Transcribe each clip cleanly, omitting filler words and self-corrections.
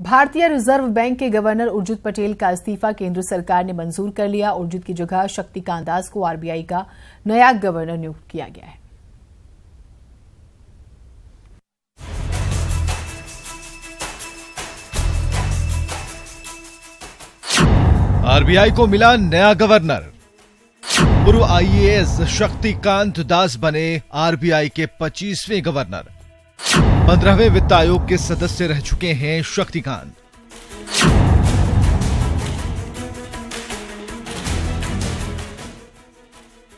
भारतीय reserve bank के governor Urjit Patel का इस्तीफा केंद्र सरकार ने मंजूर कर लिया। उर्जित की जगह शक्तिकांत दास को आरबीआई का नया गवर्नर नियुक्त किया गया है। आरबीआई को मिला नया गवर्नर। पूर्व आईएएस शक्तिकांत दास बने आरबीआई के 25वें गवर्नर। 15वें वित्त आयोग के सदस्य रह चुके हैं शक्तिकांत।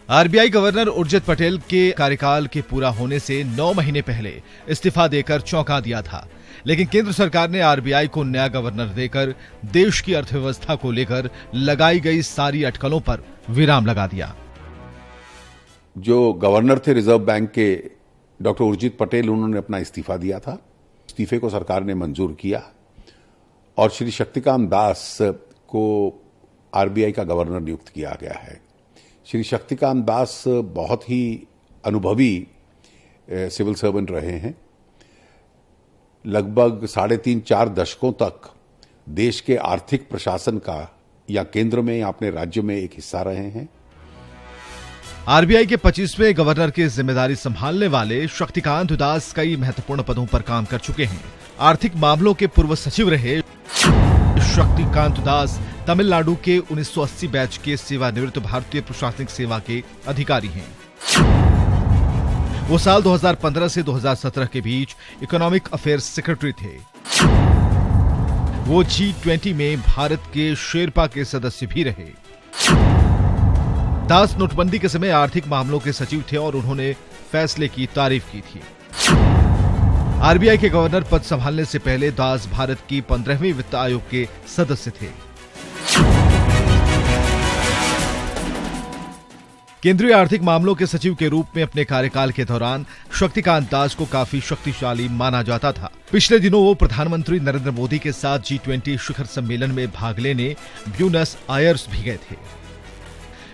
आरबीआई गवर्नर उर्जित पटेल के कार्यकाल के पूरा होने से 9 महीने पहले इस्तीफा देकर चौंका दिया था, लेकिन केंद्र सरकार ने आरबीआई को नया गवर्नर देकर देश की अर्थव्यवस्था को लेकर लगाई गई सारी अटकलों पर विराम लगा दिया। जो गवर्नर थे रिजर्व बैंक के डॉक्टर उर्जित पटेल, उन्होंने अपना इस्तीफा दिया था। इस्तीफे को सरकार ने मंजूर किया और श्री शक्तिकांत दास को आरबीआई का गवर्नर नियुक्त किया गया है। श्री शक्तिकांत दास बहुत ही अनुभवी सिविल सर्वेंट रहे हैं। लगभग 3.5-4 दशकों तक देश के आर्थिक प्रशासन का या केंद्र में या अपने राज्य में एक हिस्सा रहे हैं। आरबीआई के 25वें गवर्नर की जिम्मेदारी संभालने वाले शक्तिकांत दास कई महत्वपूर्ण पदों पर काम कर चुके हैं। आर्थिक मामलों के पूर्व सचिव रहे शक्तिकांत दास तमिलनाडु के 1980 बैच के सेवानिवृत्त भारतीय प्रशासनिक सेवा के अधिकारी हैं। वो साल 2015 से 2017 के बीच इकोनॉमिक अफेयर्स सेक्रेटरी थे। वो G20 में भारत के शेरपा के सदस्य भी रहे। दास नोटबंदी के समय आर्थिक मामलों के सचिव थे और उन्होंने फैसले की तारीफ की थी। आरबीआई के गवर्नर पद संभालने से पहले दास भारत की 15वीं वित्त आयोग के सदस्य थे। केंद्रीय आर्थिक मामलों के सचिव के रूप में अपने कार्यकाल के दौरान शक्तिकांत दास को काफी शक्तिशाली माना जाता था। पिछले दिनों वो प्रधानमंत्री नरेंद्र मोदी के साथ G20 शिखर सम्मेलन में भाग लेने ब्यूनस आयर्स भी गए थे।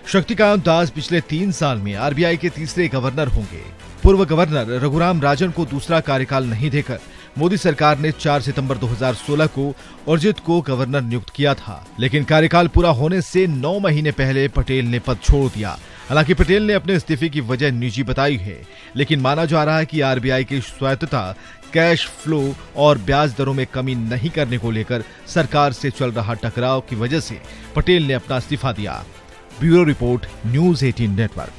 शक्तिकांत दास पिछले 3 साल में आरबीआई के तीसरे गवर्नर होंगे। पूर्व गवर्नर रघुराम राजन को दूसरा कार्यकाल नहीं देकर मोदी सरकार ने 4 सितंबर 2016 को उर्जित को गवर्नर नियुक्त किया था, लेकिन कार्यकाल पूरा होने से 9 महीने पहले पटेल ने पद छोड़ दिया। हालांकि पटेल ने अपने इस्तीफे की वजह निजी बताई है, लेकिन माना जा रहा है कि आरबीआई की स्वायत्तता, कैश फ्लो और ब्याज दरों में कमी नहीं करने को लेकर सरकार से चल रहा टकराव की वजह से पटेल ने अपना इस्तीफा दिया। Bureau report, news 18 network.